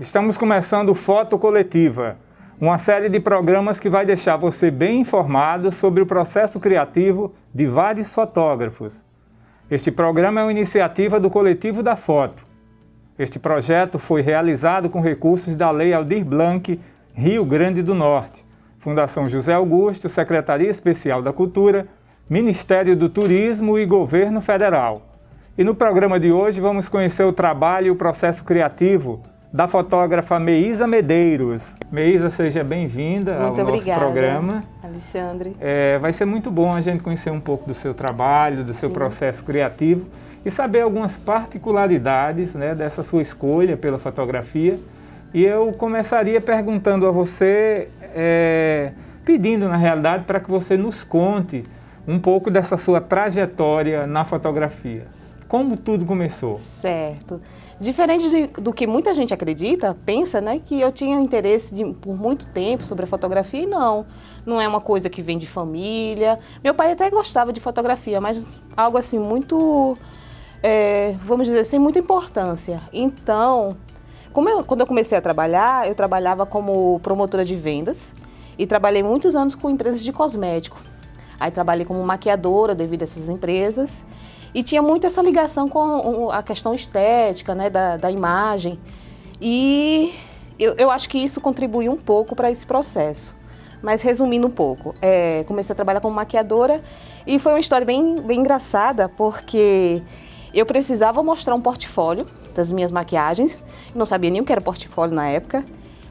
Estamos começando Foto Coletiva, uma série de programas que vai deixar você bem informado sobre o processo criativo de vários fotógrafos. Este programa é uma iniciativa do Coletivo da Foto. Este projeto foi realizado com recursos da Lei Aldir Blanc, Rio Grande do Norte, Fundação José Augusto, Secretaria Especial da Cultura, Ministério do Turismo e Governo Federal. E no programa de hoje vamos conhecer o trabalho e o processo criativo da fotógrafa Meísa Medeiros. Meísa, seja bem-vinda ao nosso programa. Alexandre. Vai ser muito bom a gente conhecer um pouco do seu trabalho, do seu processo criativo e saber algumas particularidades, né, dessa sua escolha pela fotografia. E eu começaria perguntando a você, pedindo na realidade para que você nos conte um pouco dessa sua trajetória na fotografia. Como tudo começou? Certo. Diferente do que muita gente acredita, pensa, né, que eu tinha interesse por muito tempo sobre a fotografia, e não é uma coisa que vem de família. Meu pai até gostava de fotografia, mas algo assim muito, vamos dizer, sem muita importância. Então, quando eu comecei a trabalhar, eu trabalhava como promotora de vendas e trabalhei muitos anos com empresas de cosmético. Aí trabalhei como maquiadora devido a essas empresas. E tinha muito essa ligação com a questão estética, né, da imagem. E eu acho que isso contribuiu um pouco para esse processo. Mas resumindo um pouco, comecei a trabalhar como maquiadora e foi uma história bem sensada, porque eu precisava mostrar um portfólio das minhas maquiagens. Não sabia nem o que era portfólio na época.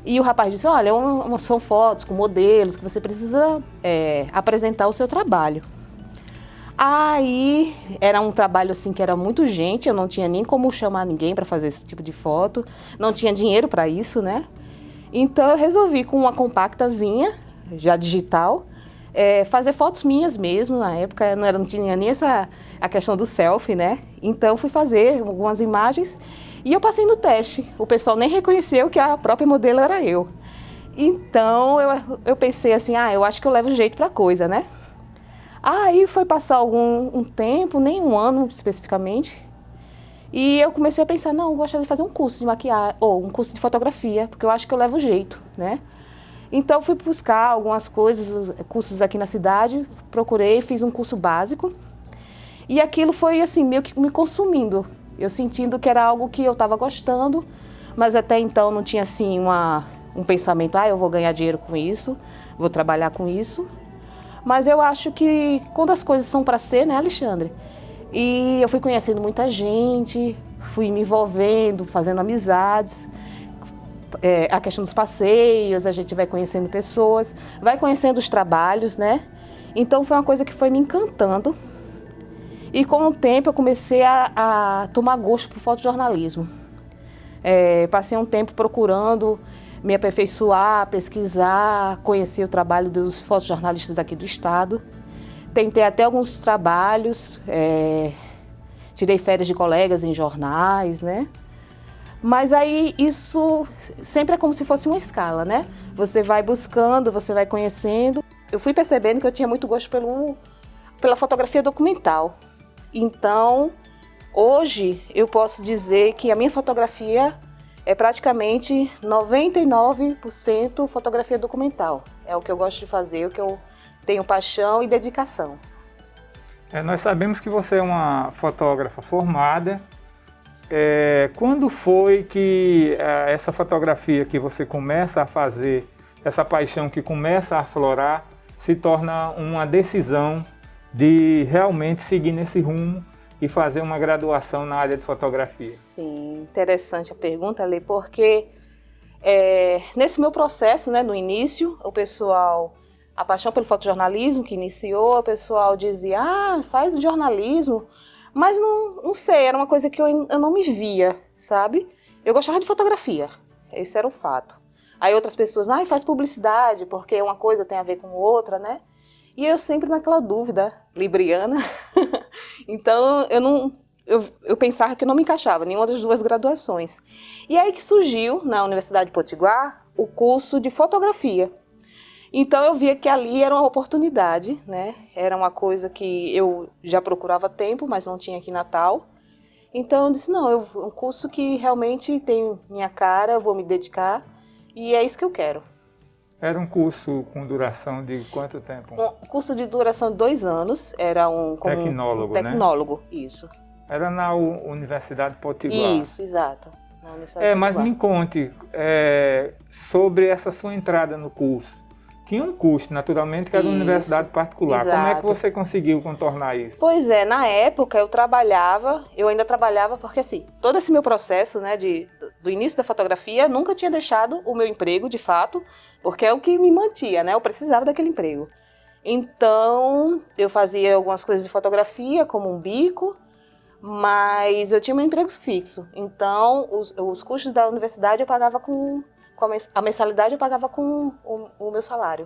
E o rapaz disse, olha, são fotos com modelos que você precisa apresentar o seu trabalho. Aí era um trabalho assim que era muito gente, eu não tinha nem como chamar ninguém para fazer esse tipo de foto, não tinha dinheiro para isso, né? Então eu resolvi com uma compactazinha, já digital, fazer fotos minhas mesmo. Na época não tinha nem a questão do selfie, né? Então eu fui fazer algumas imagens e eu passei no teste. O pessoal nem reconheceu que a própria modelo era eu. Então eu pensei assim, eu acho que eu levo jeito para a coisa, né? Aí foi passar um tempo, nem um ano especificamente, e eu comecei a pensar, não, eu gostaria de fazer um curso de maquiagem, ou um curso de fotografia, porque eu acho que eu levo jeito, né? Então fui buscar algumas coisas, cursos aqui na cidade, procurei, fiz um curso básico, e aquilo foi assim, meio que me consumindo, eu sentindo que era algo que eu estava gostando, mas até então não tinha assim um pensamento, eu vou ganhar dinheiro com isso, vou trabalhar com isso. Mas eu acho que quando as coisas são para ser, né, Alexandre? E eu fui conhecendo muita gente, fui me envolvendo, fazendo amizades. A questão dos passeios, a gente vai conhecendo pessoas, vai conhecendo os trabalhos, né? Então foi uma coisa que foi me encantando. E com o tempo eu comecei a tomar gosto por fotojornalismo. Passei um tempo procurando me aperfeiçoar, pesquisar, conhecer o trabalho dos fotojornalistas daqui do estado. Tentei até alguns trabalhos, tirei férias de colegas em jornais, né? Mas aí isso sempre é como se fosse uma escala, né? Você vai buscando, você vai conhecendo. Eu fui percebendo que eu tinha muito gosto pela fotografia documental. Então, hoje eu posso dizer que a minha fotografia é praticamente 99% fotografia documental. É o que eu gosto de fazer, o que eu tenho paixão e dedicação. Nós sabemos que você é uma fotógrafa formada. Quando foi que essa fotografia que você começa a fazer, essa paixão que começa a aflorar, se torna uma decisão de realmente seguir nesse rumo e fazer uma graduação na área de fotografia? Sim, interessante a pergunta, Lê, porque nesse meu processo, né, no início, a paixão pelo fotojornalismo que iniciou, o pessoal dizia, faz jornalismo, mas não sei, era uma coisa que eu não me via, sabe? Eu gostava de fotografia, esse era o fato. Aí outras pessoas, faz publicidade, porque uma coisa tem a ver com outra, né? E eu sempre naquela dúvida libriana, então eu pensava que eu não me encaixava em nenhuma das duas graduações. E aí que surgiu, na Universidade de Potiguar, o curso de fotografia. Então eu via que ali era uma oportunidade, né? Era uma coisa que eu já procurava há tempo, mas não tinha aqui em Natal. Então eu disse, não, um curso que realmente tem minha cara, eu vou me dedicar e é isso que eu quero. Era um curso com duração de quanto tempo? Um curso de duração de 2 anos, era Tecnólogo, um tecnólogo, né? Isso. Era na Universidade Potiguar. Isso, exato. Na Universidade Mas Potiguar. me conte sobre essa sua entrada no curso. Tinha um custo, naturalmente, que era uma universidade particular. Exato. Como é que você conseguiu contornar isso? Pois é, na época eu ainda trabalhava, porque assim, todo esse meu processo, né, do início da fotografia, nunca tinha deixado o meu emprego, de fato, porque é o que me mantia, né, eu precisava daquele emprego. Então, eu fazia algumas coisas de fotografia, como um bico, mas eu tinha um emprego fixo. Então, os custos da universidade eu pagava a mensalidade eu pagava com o meu salário.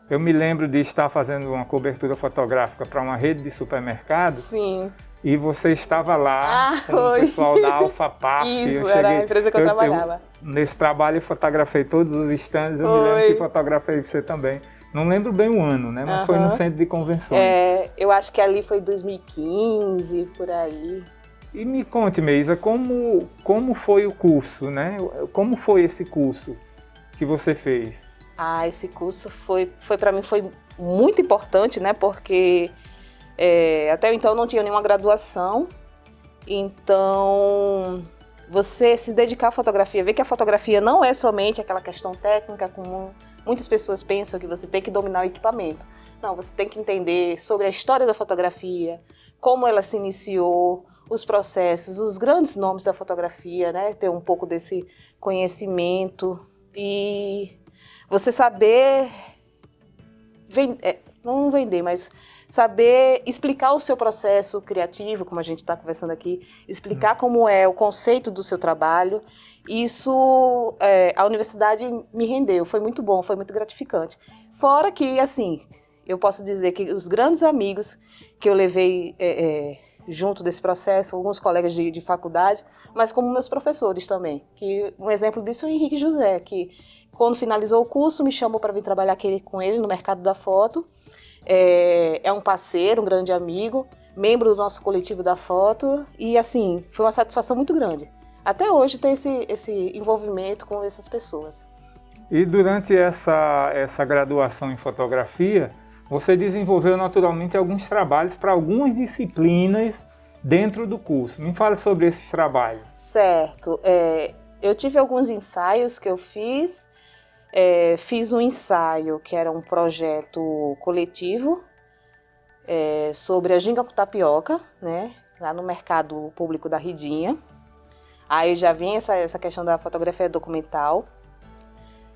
Eu me lembro de estar fazendo uma cobertura fotográfica para uma rede de supermercados. Sim. E você estava lá com o pessoal da Alpha Paf. Isso, era a empresa que eu trabalhava. Nesse trabalho eu fotografei todos os stands, eu me lembro que fotografei você também. Não lembro bem o ano, né? Mas foi no centro de convenções. Eu acho que ali foi 2015, por aí. E me conte, Meisa, como foi o curso, né? Como foi esse curso que você fez? Esse curso foi para mim foi muito importante, né? Porque até então eu não tinha nenhuma graduação. Então, você se dedicar à fotografia, ver que a fotografia não é somente aquela questão técnica, como muitas pessoas pensam que você tem que dominar o equipamento. Não, você tem que entender sobre a história da fotografia, como ela se iniciou, os processos, os grandes nomes da fotografia, né? Ter um pouco desse conhecimento e você saber não vender, mas saber explicar o seu processo criativo, como a gente está conversando aqui, explicar como é o conceito do seu trabalho. Isso, a universidade me rendeu, foi muito bom, foi muito gratificante. Fora que, assim, eu posso dizer que os grandes amigos que eu levei junto desse processo, alguns colegas de faculdade, mas como meus professores também. Que um exemplo disso é o Henrique José, que quando finalizou o curso me chamou para vir trabalhar com ele no mercado da foto. É um parceiro, um grande amigo, membro do nosso coletivo da foto e assim, foi uma satisfação muito grande. Até hoje tem esse envolvimento com essas pessoas. E durante essa graduação em fotografia, você desenvolveu naturalmente alguns trabalhos para algumas disciplinas dentro do curso. Me fale sobre esses trabalhos. Certo. Eu tive alguns ensaios que eu fiz. Fiz um ensaio que era um projeto coletivo sobre a ginga com tapioca, né, lá no mercado público da Ridinha. Aí já vinha essa questão da fotografia documental.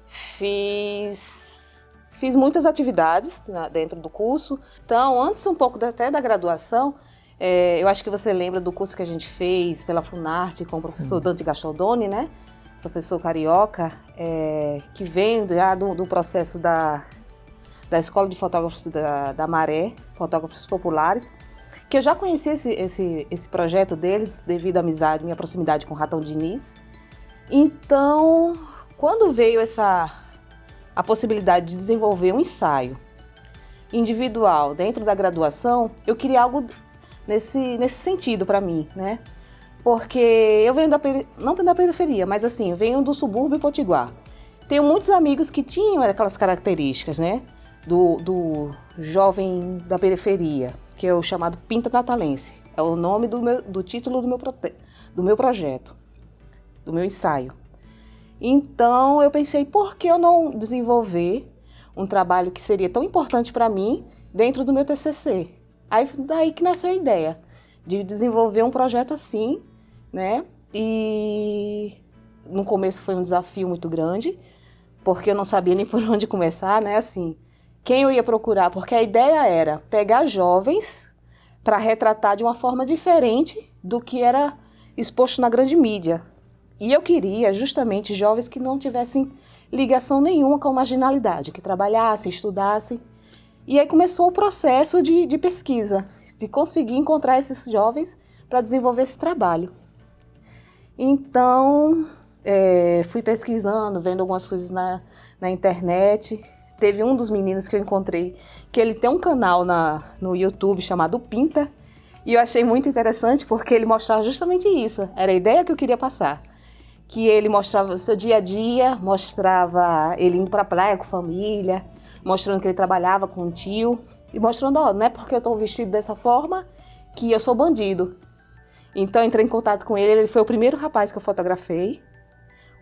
Fiz muitas atividades dentro do curso. Então, antes um pouco até da graduação, eu acho que você lembra do curso que a gente fez pela Funarte com o professor Dante Gastaldoni, né? Professor carioca, que vem já do processo da Escola de Fotógrafos da Maré, Fotógrafos Populares, que eu já conheci esse projeto deles devido à amizade, minha proximidade com o Ratão Diniz. Então, quando veio a possibilidade de desenvolver um ensaio individual dentro da graduação, eu queria algo nesse sentido para mim, né? Porque eu venho não da periferia, mas assim, eu venho do subúrbio potiguar. Tenho muitos amigos que tinham aquelas características, né? Do jovem da periferia, que é o chamado Pinta Natalense. É o nome do título do meu projeto, do meu ensaio. Então eu pensei, por que eu não desenvolver um trabalho que seria tão importante para mim dentro do meu TCC? Aí daí que nasceu a ideia de desenvolver um projeto assim, né? E no começo foi um desafio muito grande, porque eu não sabia nem por onde começar, né? Assim, quem eu ia procurar, porque a ideia era pegar jovens para retratar de uma forma diferente do que era exposto na grande mídia. E eu queria justamente jovens que não tivessem ligação nenhuma com a marginalidade, que trabalhassem, estudassem. E aí começou o processo de pesquisa, de conseguir encontrar esses jovens para desenvolver esse trabalho. Então, fui pesquisando, vendo algumas coisas na internet. Teve um dos meninos que eu encontrei, que ele tem um canal no YouTube chamado Pinta, E eu achei muito interessante porque ele mostrava justamente isso. Era a ideia que eu queria passar. Que ele mostrava o seu dia a dia, mostrava ele indo para a praia com a família, mostrando que ele trabalhava com um tio. E mostrando, ó, não é porque eu estou vestido dessa forma que eu sou bandido. Então entrei em contato com ele, ele foi o primeiro rapaz que eu fotografei,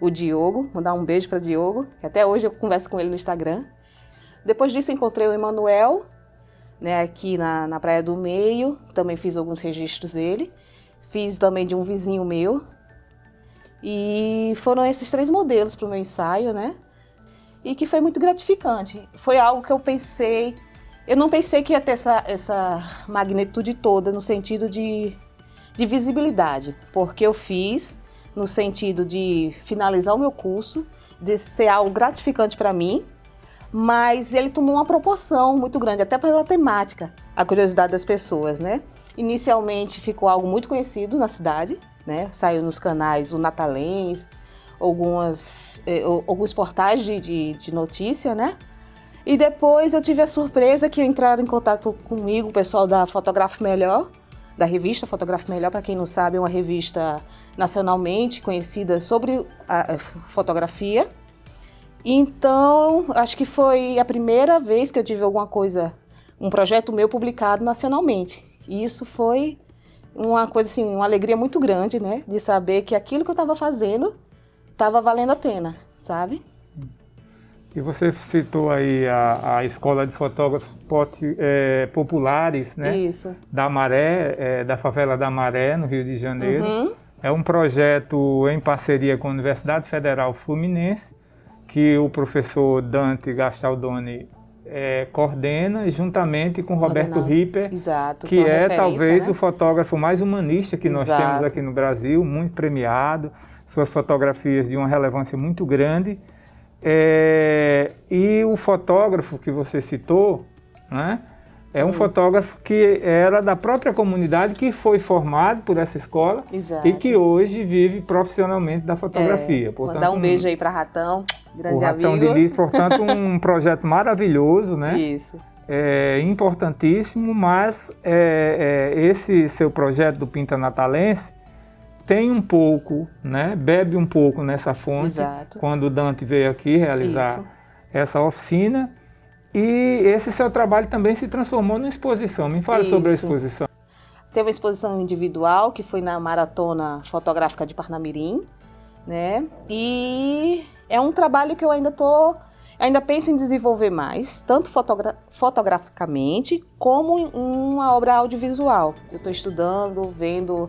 o Diogo. Vou dar um beijo para Diogo, que até hoje eu converso com ele no Instagram. Depois disso encontrei o Emanuel, né, aqui na Praia do Meio, também fiz alguns registros dele. Fiz também de um vizinho meu. E foram esses 3 modelos para o meu ensaio, né? E que foi muito gratificante. Foi algo que eu não pensei que ia ter essa magnitude toda no sentido de visibilidade, porque eu fiz no sentido de finalizar o meu curso, de ser algo gratificante para mim, mas ele tomou uma proporção muito grande, até pela temática, a curiosidade das pessoas, né? Inicialmente ficou algo muito conhecido na cidade, né? Saiu nos canais o Natalens, alguns portais de notícia, né? E depois eu tive a surpresa que entraram em contato comigo o pessoal da Fotografe Melhor, da revista Fotografe Melhor, para quem não sabe, é uma revista nacionalmente conhecida sobre a fotografia. Então, acho que foi a primeira vez que eu tive alguma coisa, um projeto meu publicado nacionalmente. E isso foi uma coisa assim, uma alegria muito grande, né? De saber que aquilo que eu estava fazendo estava valendo a pena, sabe? E você citou aí a Escola de Fotógrafos Populares, né? Isso. Da Maré, da favela da Maré, no Rio de Janeiro. Uhum. É um projeto em parceria com a Universidade Federal Fluminense, que o professor Dante Gastaldoni coordena, juntamente com Roberto Ripper, Exato, que é talvez, né, o fotógrafo mais humanista que nós temos aqui no Brasil, muito premiado, suas fotografias de uma relevância muito grande. E o fotógrafo que você citou, né, é um fotógrafo que era da própria comunidade, que foi formado por essa escola. Exato. E que hoje vive profissionalmente da fotografia. Portanto, mandar um beijo aí para Ratão, grande amigo. O Ratão de Lis, portanto, um projeto maravilhoso, né? Isso. Importantíssimo, mas esse seu projeto do Pinta Natalense tem um pouco, né? Bebe um pouco nessa fonte. Exato. Quando o Dante veio aqui realizar essa oficina. E esse seu trabalho também se transformou numa exposição. Me fala sobre a exposição. Teve uma exposição individual, que foi na Maratona Fotográfica de Parnamirim, né? E é um trabalho que eu ainda penso em desenvolver mais, tanto fotograficamente, como em uma obra audiovisual. Eu estou estudando, vendo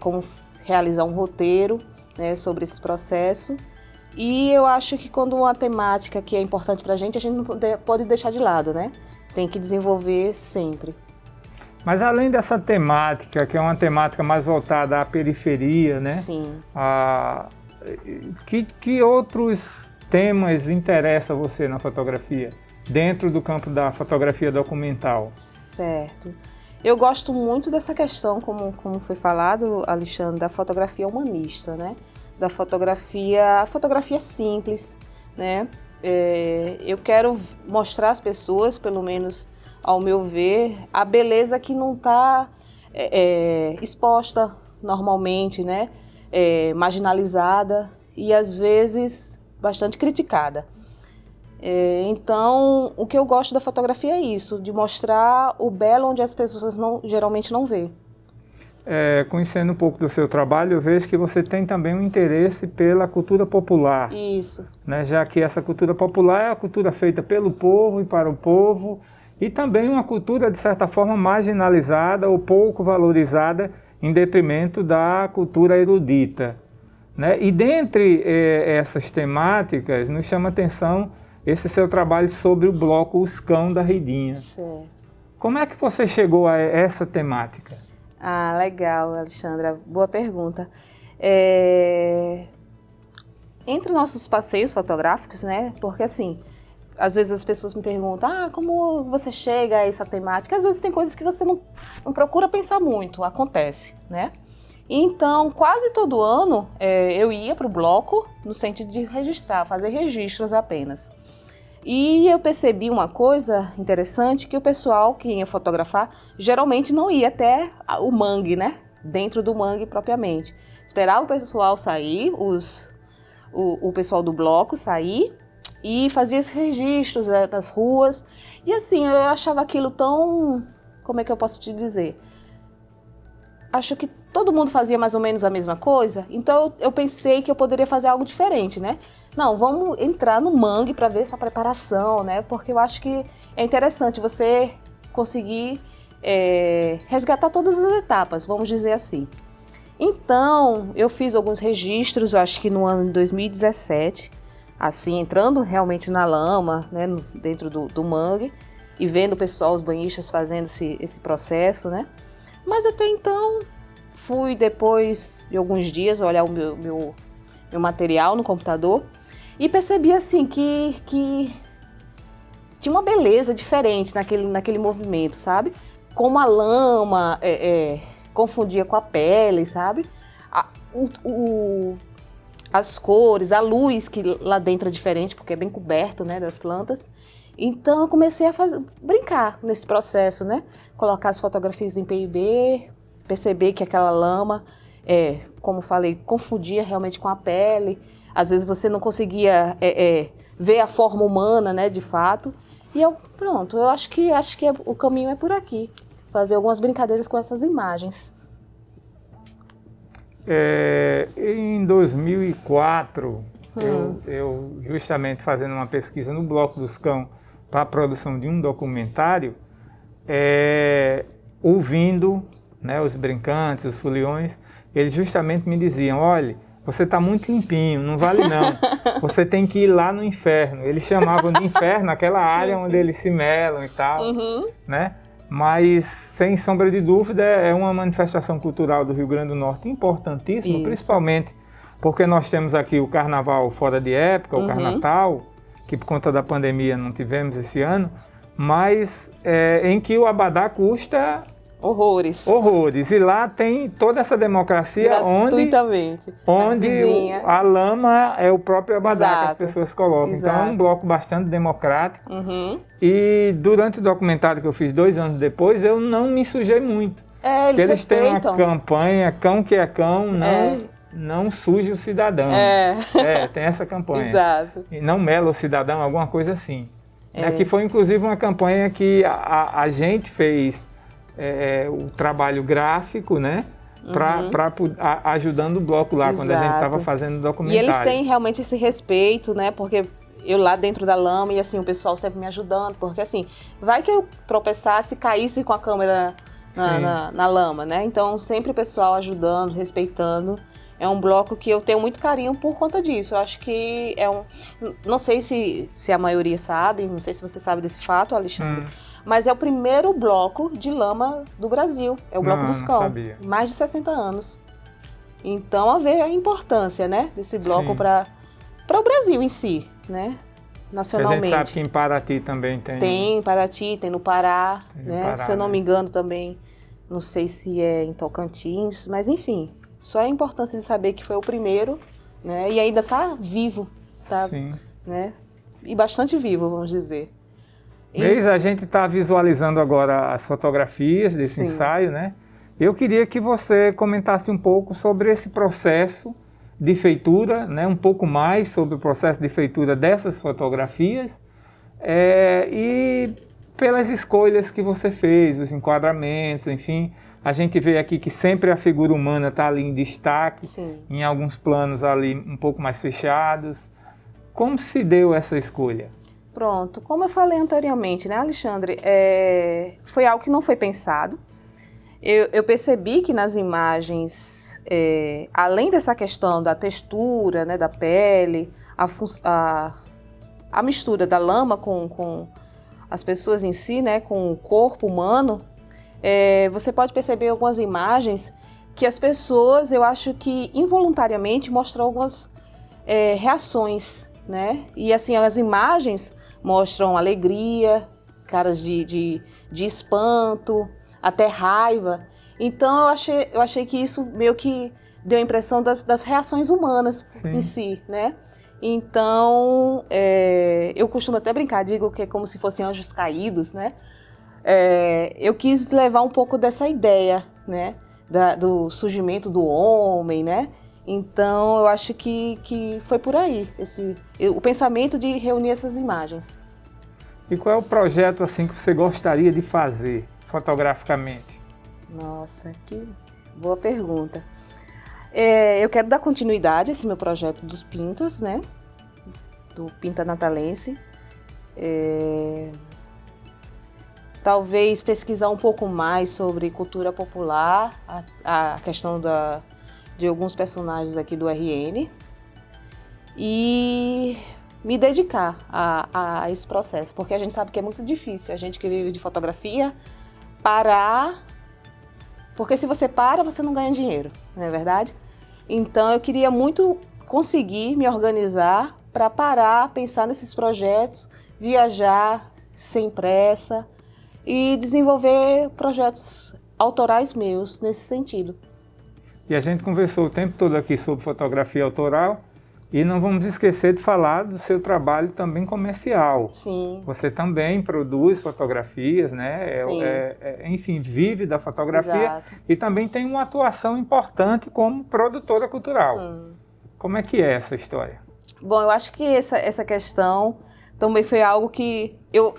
como realizar um roteiro, né, sobre esse processo. E eu acho que quando uma temática que é importante para a gente não pode deixar de lado, né? Tem que desenvolver sempre. Mas além dessa temática, que é uma temática mais voltada à periferia, né? Sim. Que outros temas interessam você na fotografia, dentro do campo da fotografia documental? Certo. Eu gosto muito dessa questão, como foi falado, Alexandre, da fotografia humanista, né? A fotografia simples, né? Eu quero mostrar às pessoas, pelo menos ao meu ver, a beleza que não está exposta normalmente, né? Marginalizada e às vezes bastante criticada. Então, o que eu gosto da fotografia é isso, de mostrar o belo onde as pessoas geralmente não vê. Conhecendo um pouco do seu trabalho, eu vejo que você tem também um interesse pela cultura popular. Isso. Né? Já que essa cultura popular é a cultura feita pelo povo e para o povo, e também uma cultura, de certa forma, marginalizada ou pouco valorizada em detrimento da cultura erudita. Né? E dentre essas temáticas, nos chama a atenção esse seu trabalho sobre o bloco Os Cão da Redinha. Certo. Como é que você chegou a essa temática? Ah, legal, Alexandra. Boa pergunta. Entre nossos passeios fotográficos, né? Porque assim, às vezes as pessoas me perguntam, como você chega a essa temática? Às vezes tem coisas que você não procura pensar muito, acontece, né? Então, quase todo ano eu ia para o bloco no sentido de registrar, fazer registros apenas. E eu percebi uma coisa interessante, que o pessoal que ia fotografar geralmente não ia até o mangue, né? Dentro do mangue propriamente. Esperava o pessoal sair, o pessoal do bloco sair e fazia esses registros, né, das ruas. E assim, eu achava aquilo tão... Como é que eu posso te dizer? Acho que todo mundo fazia mais ou menos a mesma coisa, então eu pensei que eu poderia fazer algo diferente, né? Não, vamos entrar no mangue para ver essa preparação, né? Porque eu acho que é interessante você conseguir resgatar todas as etapas, vamos dizer assim. Então, eu fiz alguns registros, eu acho que no ano de 2017, assim, entrando realmente na lama, né, dentro do mangue, e vendo o pessoal, os banhistas fazendo esse processo, né? Mas até então, fui depois de alguns dias olhar o meu material no computador e percebi assim que tinha uma beleza diferente naquele movimento, sabe? Como a lama confundia com a pele, sabe? As cores, a luz, que lá dentro é diferente, porque é bem coberto, né, das plantas. Então eu comecei a brincar nesse processo, né? Colocar as fotografias em PIB, perceber que aquela lama, como falei, confundia realmente com a pele. Às vezes você não conseguia ver a forma humana, né, de fato. E eu acho que o caminho é por aqui. Fazer algumas brincadeiras com essas imagens. Em 2004, eu justamente fazendo uma pesquisa no Bloco dos Cão para a produção de um documentário, ouvindo, né, os brincantes, os foliões, eles justamente me diziam, olha, você está muito limpinho, não vale não, você tem que ir lá no inferno. Eles chamavam de inferno aquela área onde eles se melam e tal, né? Mas, sem sombra de dúvida, é uma manifestação cultural do Rio Grande do Norte importantíssima, principalmente porque nós temos aqui o Carnaval fora de época, o Carnatal, que por conta da pandemia não tivemos esse ano, mas em que o abadá custa horrores. E lá tem toda essa democracia onde a lama é o próprio abadá que as pessoas colocam. Então é um bloco bastante democrático. E durante o documentário que eu fiz 2 anos depois, eu não me sujei muito. Eles têm uma campanha, cão que é cão, não suje o cidadão. Tem essa campanha. Exato. E não mela o cidadão, alguma coisa assim. Que foi inclusive uma campanha que a gente fez o trabalho gráfico, né? Ajudando o bloco lá, quando a gente estava fazendo o documentário. E eles têm realmente esse respeito, né? Porque eu lá dentro da lama e assim, o pessoal sempre me ajudando, porque assim, vai que eu tropeçasse e caísse com a câmera na lama, né? Então sempre o pessoal ajudando, respeitando. É um bloco que eu tenho muito carinho por conta disso. Eu acho que não sei se a maioria sabe, não sei se você sabe desse fato, Alexandre, mas é o primeiro bloco de lama do Brasil. É o Bloco dos Cão. Mais de 60 anos. Então, a ver a importância, né, desse bloco para o Brasil em si, né, nacionalmente. A gente sabe que em Paraty também tem. Tem em Paraty, tem no Pará, né? Se eu não me engano também, não sei se é em Tocantins, mas enfim. Só a importância de saber que foi o primeiro, né? E ainda está vivo, né? E bastante vivo, vamos dizer. Mas a gente está visualizando agora as fotografias desse ensaio, né? Eu queria que você comentasse um pouco sobre esse processo de feitura, né? Um pouco mais sobre o processo de feitura dessas fotografias e pelas escolhas que você fez, os enquadramentos, enfim. A gente vê aqui que sempre a figura humana está ali em destaque, em alguns planos ali um pouco mais fechados. Como se deu essa escolha? Pronto, como eu falei anteriormente, né, Alexandre, foi algo que não foi pensado. Eu percebi que nas imagens, além dessa questão da textura, né, da pele, a mistura da lama com as pessoas em si, né, com o corpo humano, você pode perceber algumas imagens que as pessoas, eu acho que involuntariamente mostram algumas reações, né? E assim, as imagens mostram alegria, caras de espanto, até raiva. Então eu achei que isso meio que deu a impressão das reações humanas em si, né? Então, eu costumo até brincar, digo que é como se fossem anjos caídos, né? Eu quis levar um pouco dessa ideia, né? Do surgimento do homem, né? Então, eu acho que foi por aí, o pensamento de reunir essas imagens. E qual é o projeto assim que você gostaria de fazer fotograficamente? Nossa, que boa pergunta. Eu quero dar continuidade a esse meu projeto dos Pintas, né? Do Pinta Natalense. Talvez pesquisar um pouco mais sobre cultura popular, a questão de alguns personagens aqui do RN. E me dedicar a esse processo, porque a gente sabe que é muito difícil, a gente que vive de fotografia, parar, porque se você para, você não ganha dinheiro, não é verdade? Então eu queria muito conseguir me organizar para parar, pensar nesses projetos, viajar sem pressa e desenvolver projetos autorais meus nesse sentido. E a gente conversou o tempo todo aqui sobre fotografia autoral e não vamos esquecer de falar do seu trabalho também comercial. Sim. Você também produz fotografias, né? Enfim, vive da fotografia. Exato. E também tem uma atuação importante como produtora cultural. Como é que é essa história? Bom, eu acho que essa questão também foi algo que eu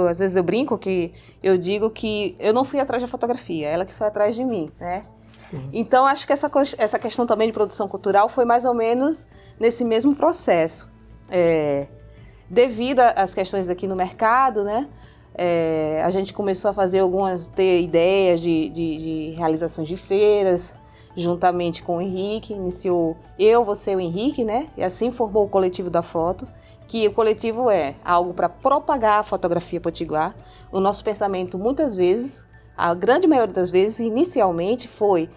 às vezes eu brinco que eu digo que eu não fui atrás da fotografia, ela que foi atrás de mim, né? Sim. Então, acho que essa questão também de produção cultural foi mais ou menos nesse mesmo processo. Devido às questões aqui no mercado, né? A gente começou a ter ideias de realizações de feiras, juntamente com o Henrique, iniciou você e o Henrique, né? E assim formou o Coletivo da Foto, que o coletivo é algo para propagar a fotografia potiguar. O nosso pensamento, muitas vezes, a grande maioria das vezes, inicialmente, foi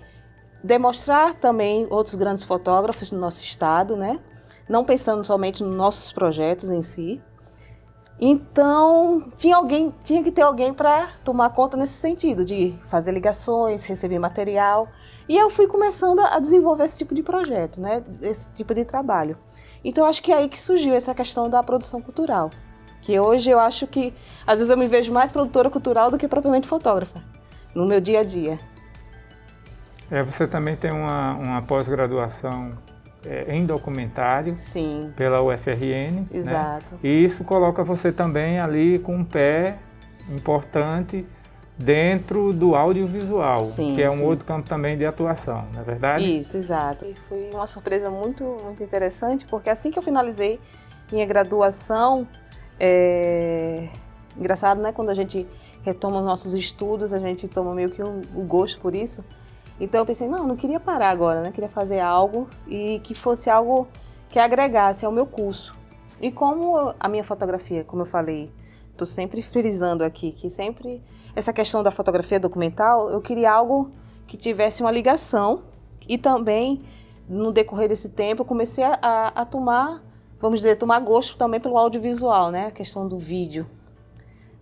demonstrar também outros grandes fotógrafos do nosso estado, né? Não pensando somente nos nossos projetos em si. Então, tinha que ter alguém para tomar conta nesse sentido, de fazer ligações, receber material. E eu fui começando a desenvolver esse tipo de projeto, né? Esse tipo de trabalho. Então, acho que é aí que surgiu essa questão da produção cultural. Que hoje eu acho que, às vezes eu me vejo mais produtora cultural do que propriamente fotógrafa, no meu dia a dia. Você também tem uma pós-graduação em documentário. Sim. Pela UFRN. Exato. Né? E isso coloca você também ali com um pé importante dentro do audiovisual, sim, que é um outro campo também de atuação, não é verdade? Isso, exato. E foi uma surpresa muito, muito interessante, porque assim que eu finalizei minha graduação, engraçado, né? Quando a gente retoma os nossos estudos, a gente toma meio que o gosto por isso. Então eu pensei, não queria parar agora, né? Queria fazer algo e que fosse algo que agregasse ao meu curso. E como a minha fotografia, como eu falei, estou sempre frisando aqui, que sempre essa questão da fotografia documental, eu queria algo que tivesse uma ligação e também, no decorrer desse tempo, eu comecei a tomar, vamos dizer, tomar gosto também pelo audiovisual, né? A questão do vídeo,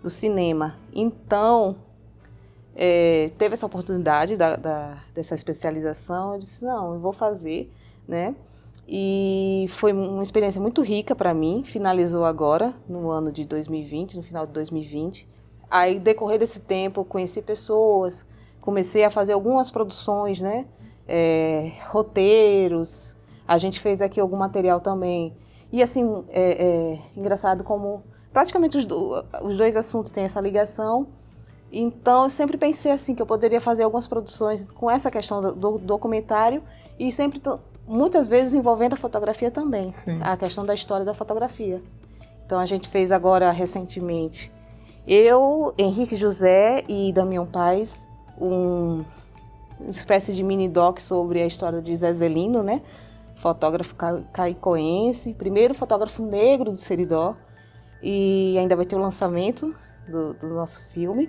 do cinema. Então, teve essa oportunidade dessa especialização, eu disse, não, eu vou fazer, né? E foi uma experiência muito rica para mim, finalizou agora, no ano de 2020, no final de 2020. Aí, decorrer desse tempo, eu conheci pessoas, comecei a fazer algumas produções, né? Roteiros, a gente fez aqui algum material também. E assim, engraçado como praticamente os dois assuntos têm essa ligação. Então, eu sempre pensei assim, que eu poderia fazer algumas produções com essa questão do documentário e sempre, muitas vezes, envolvendo a fotografia também. Sim. A questão da história da fotografia. Então, a gente fez agora, recentemente, eu, Henrique José e Damião Paes, uma espécie de mini-doc sobre a história de Zé Zelino, né? Fotógrafo caicoense, primeiro fotógrafo negro do Seridó. E ainda vai ter o lançamento do nosso filme.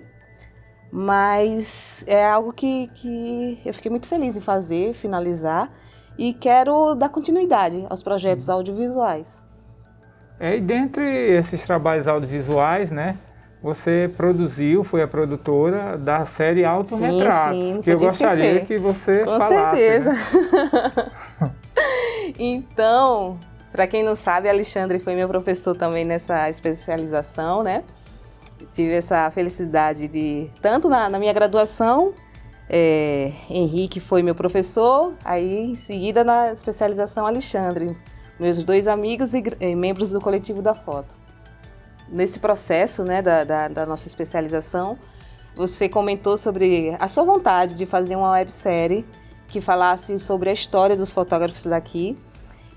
Mas é algo que eu fiquei muito feliz em fazer, finalizar, e quero dar continuidade aos projetos audiovisuais. E dentre esses trabalhos audiovisuais, né, você foi a produtora da série Autorretratos, sim, que eu gostaria que você Com falasse. certeza. Né? Então, Para quem não sabe, Alexandre foi meu professor também nessa especialização, né? Tive essa felicidade de, tanto na minha graduação, Henrique foi meu professor, aí em seguida na especialização Alexandre, meus dois amigos e membros do coletivo da foto. Nesse processo, né, da nossa especialização, você comentou sobre a sua vontade de fazer uma websérie que falasse sobre a história dos fotógrafos daqui.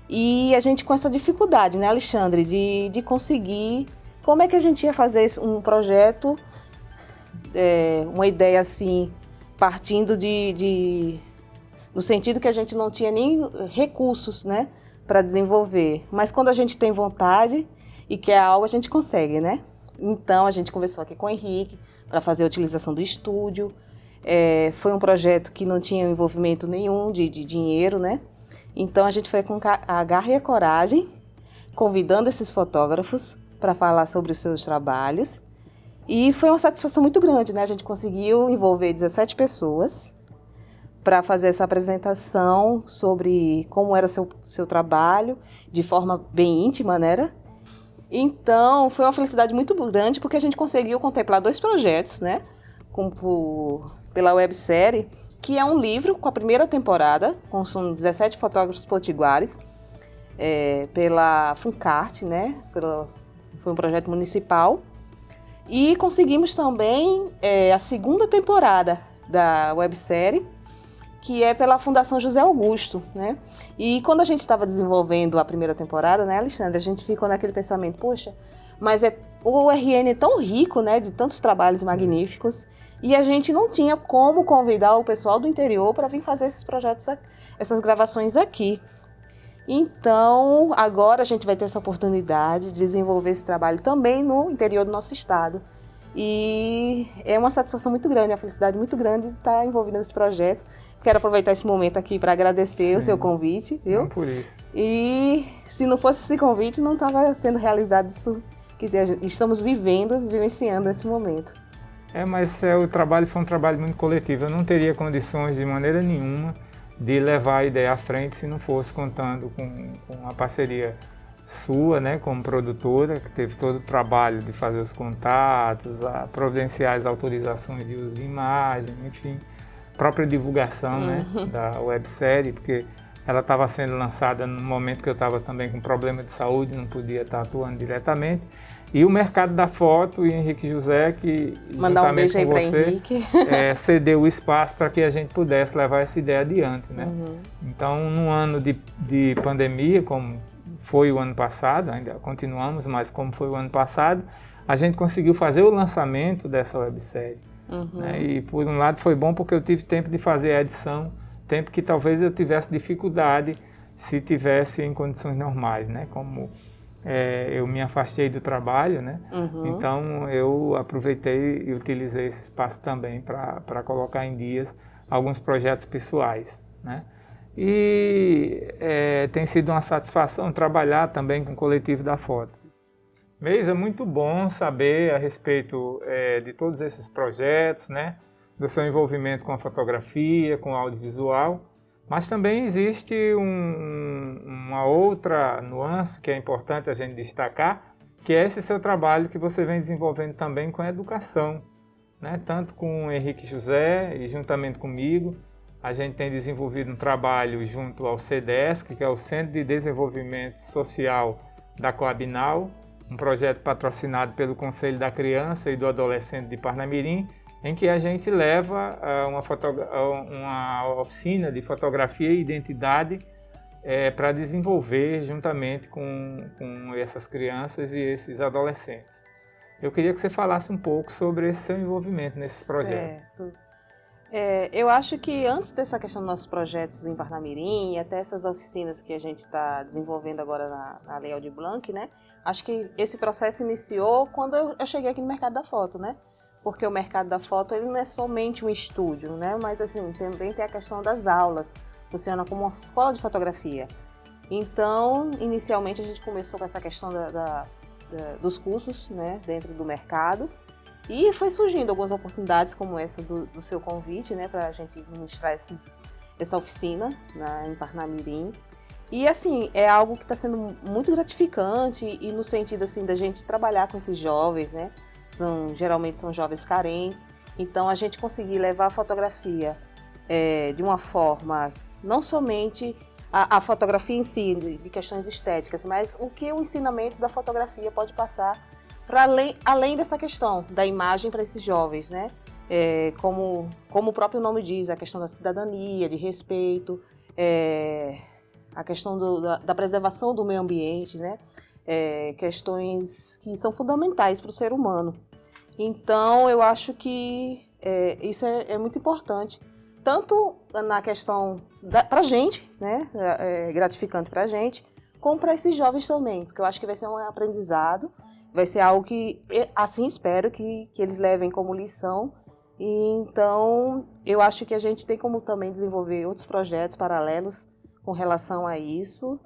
E a gente com essa dificuldade, né, Alexandre, de conseguir como é que a gente ia fazer um projeto, uma ideia assim, partindo no sentido que a gente não tinha nem recursos, né, para desenvolver. Mas quando a gente tem vontade e quer algo, a gente consegue, né? Então a gente conversou aqui com o Henrique para fazer a utilização do estúdio. Foi um projeto que não tinha envolvimento nenhum de dinheiro, né? Então a gente foi com a garra e a coragem, convidando esses fotógrafos para falar sobre os seus trabalhos. E foi uma satisfação muito grande, né? A gente conseguiu envolver 17 pessoas para fazer essa apresentação sobre como era seu trabalho, de forma bem íntima, né? Então, foi uma felicidade muito grande, porque a gente conseguiu contemplar 2 projetos, né? Pela websérie, que é um livro com a primeira temporada, são 17 fotógrafos potiguares, pela Funcart, né? Foi um projeto municipal. E conseguimos também a segunda temporada da websérie, que é pela Fundação José Augusto, né? E quando a gente estava desenvolvendo a primeira temporada, né, Alexandre, a gente ficou naquele pensamento, poxa, mas o RN é tão rico, né, de tantos trabalhos magníficos, e a gente não tinha como convidar o pessoal do interior para vir fazer esses projetos, essas gravações aqui. Então, agora a gente vai ter essa oportunidade de desenvolver esse trabalho também no interior do nosso estado. E é uma satisfação muito grande, uma felicidade muito grande de estar envolvida nesse projeto. Quero aproveitar esse momento aqui para agradecer o seu convite, viu? Não por isso. E se não fosse esse convite, não estava sendo realizado isso que estamos vivenciando nesse momento. Mas o trabalho foi um trabalho muito coletivo. Eu não teria condições de maneira nenhuma de levar a ideia à frente se não fosse contando com a parceria sua, né, como produtora, que teve todo o trabalho de fazer os contatos, providenciar as autorizações de uso de imagem, enfim, própria divulgação, né, da websérie, porque ela estava sendo lançada no momento que eu estava também com problema de saúde, não podia estar atuando diretamente. E o mercado da foto e Henrique José, que mandar um beijo aí para Henrique, cedeu o espaço para que a gente pudesse levar essa ideia adiante, né? Então, num ano de pandemia, como foi o ano passado, ainda continuamos, mas como foi o ano passado, a gente conseguiu fazer o lançamento dessa websérie. Né? E por um lado foi bom porque eu tive tempo de fazer a edição, tempo que talvez eu tivesse dificuldade se tivesse em condições normais, né? Como eu me afastei do trabalho, né? Então eu aproveitei e utilizei esse espaço também para colocar em dias alguns projetos pessoais, né? E tem sido uma satisfação trabalhar também com o coletivo da foto. Meis, é muito bom saber a respeito de todos esses projetos, né? Do seu envolvimento com a fotografia, com o audiovisual. Mas também existe uma outra nuance que é importante a gente destacar, que é esse seu trabalho que você vem desenvolvendo também com a educação, né? Tanto com o Henrique José e juntamente comigo, a gente tem desenvolvido um trabalho junto ao CDESC, que é o Centro de Desenvolvimento Social da Coabinal, um projeto patrocinado pelo Conselho da Criança e do Adolescente de Parnamirim, em que a gente leva uma oficina de fotografia e identidade para desenvolver juntamente com essas crianças e esses adolescentes. Eu queria que você falasse um pouco sobre esse seu envolvimento nesses projetos. Certo. Eu acho que antes dessa questão dos nossos projetos em Parnamirim e até essas oficinas que a gente está desenvolvendo agora na Lei Aldir Blanc, né? Acho que esse processo iniciou quando eu cheguei aqui no mercado da foto, né? Porque o mercado da foto ele não é somente um estúdio, né? Mas assim, também tem a questão das aulas, funciona como uma escola de fotografia. Então, inicialmente a gente começou com essa questão dos cursos, né, dentro do mercado, e foi surgindo algumas oportunidades como essa do seu convite, né, para a gente ministrar essa oficina em Parnamirim. E assim, é algo que está sendo muito gratificante e no sentido assim da gente trabalhar com esses jovens, né? Geralmente são jovens carentes, então a gente conseguir levar a fotografia de uma forma, não somente a fotografia em si, de questões estéticas, mas o que o ensinamento da fotografia pode passar para além dessa questão da imagem para esses jovens, né? Como o próprio nome diz, a questão da cidadania, de respeito, a questão da preservação do meio ambiente, né? Questões que são fundamentais para o ser humano. Então, eu acho que isso é muito importante, tanto na questão para a gente, né? Gratificante para a gente, como para esses jovens também, porque eu acho que vai ser um aprendizado, vai ser algo que, assim espero, que eles levem como lição. E, então, eu acho que a gente tem como também desenvolver outros projetos paralelos com relação a isso.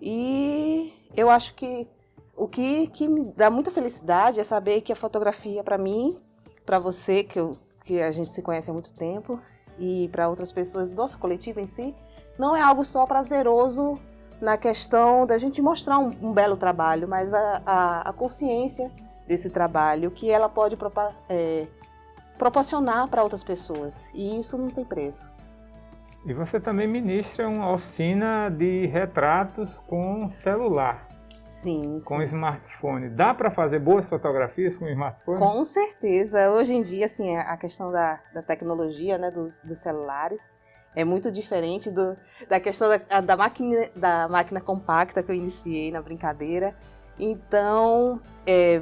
E eu acho que o que me dá muita felicidade é saber que a fotografia, para mim, para você, que a gente se conhece há muito tempo, e para outras pessoas do nosso coletivo em si, não é algo só prazeroso na questão da gente mostrar um belo trabalho, mas a consciência desse trabalho que ela pode proporcionar para outras pessoas. E isso não tem preço. E você também ministra uma oficina de retratos com celular. Sim. Com smartphone. Dá para fazer boas fotografias com smartphone? Com certeza. Hoje em dia, assim, a questão da tecnologia, né, dos celulares, é muito diferente da questão da máquina compacta que eu iniciei na brincadeira. Então,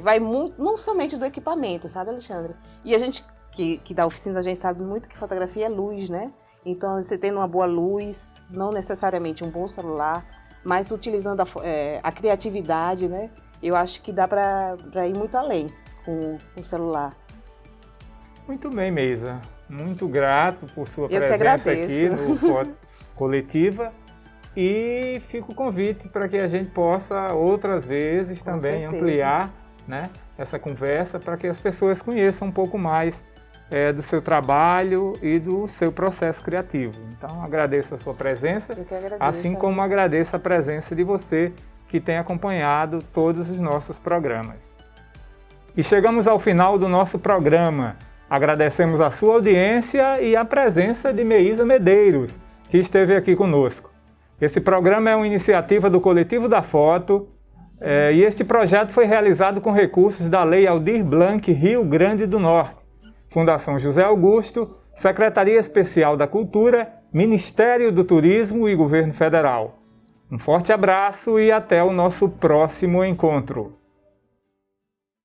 vai muito, não somente do equipamento, sabe, Alexandre? E a gente, que dá oficinas, a gente sabe muito que fotografia é luz, né? Então, você tendo uma boa luz, não necessariamente um bom celular, mas utilizando a criatividade, né? Eu acho que dá para ir muito além com o celular. Muito bem, Meisa. Muito grato por sua Eu presença aqui no Foto Coletiva. E fica o convite para que a gente possa outras vezes também ampliar, né, essa conversa para que as pessoas conheçam um pouco mais do seu trabalho e do seu processo criativo. Então, agradeço a sua presença, Eu que agradeço, assim como agradeço a presença de você que tem acompanhado todos os nossos programas. E chegamos ao final do nosso programa. Agradecemos a sua audiência e a presença de Meisa Medeiros, que esteve aqui conosco. Esse programa é uma iniciativa do Coletivo da Foto e este projeto foi realizado com recursos da Lei Aldir Blanc Rio Grande do Norte, Fundação José Augusto, Secretaria Especial da Cultura, Ministério do Turismo e Governo Federal. Um forte abraço e até o nosso próximo encontro.